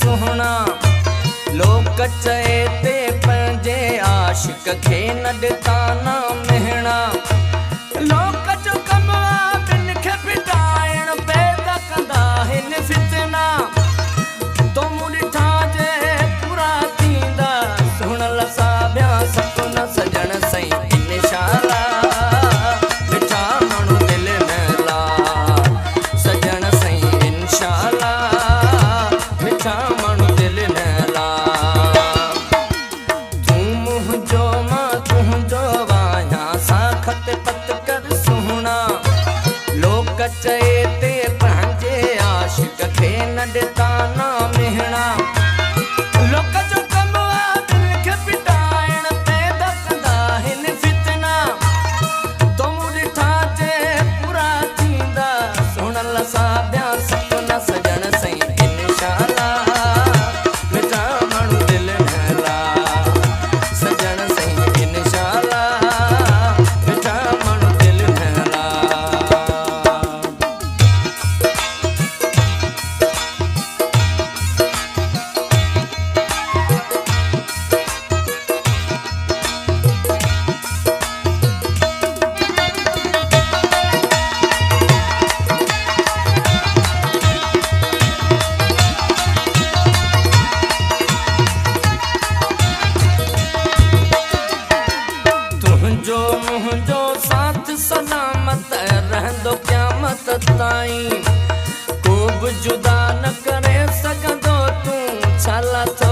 सुहना। लोक चए ते पंहिंजे आशिक खे न ॾिता न मिहणा। लोक जो कमु आहे ॿिन खे पिटाइण, पैदा कंदा हिन फितना। तो मूं ॾिठा जे पूरा थींदा, सुहिणल साबिया सपना सजण सही इंशाअल्लाह। चए ते पंहिंजे आशिक खे न ॾिता न मिहणा। लोक जो कमु आहे दिलि खे पिटाइण, पैदा कंदा हिन फितना। तो मूं ॾिठा जे पूरा थींदा, सुहिणल साबिया सपना सजण सही इंशाअल्लाह। मिठा माण्हू दिलि नहला सजण सही इंशाअल्लाह। मिठा माण्हू दिलि नहला। मुंहिंजो साथ सलामत रहंदो क़यामत ताईं। को बि जुदा न करे सघंदो तूं छा लाथो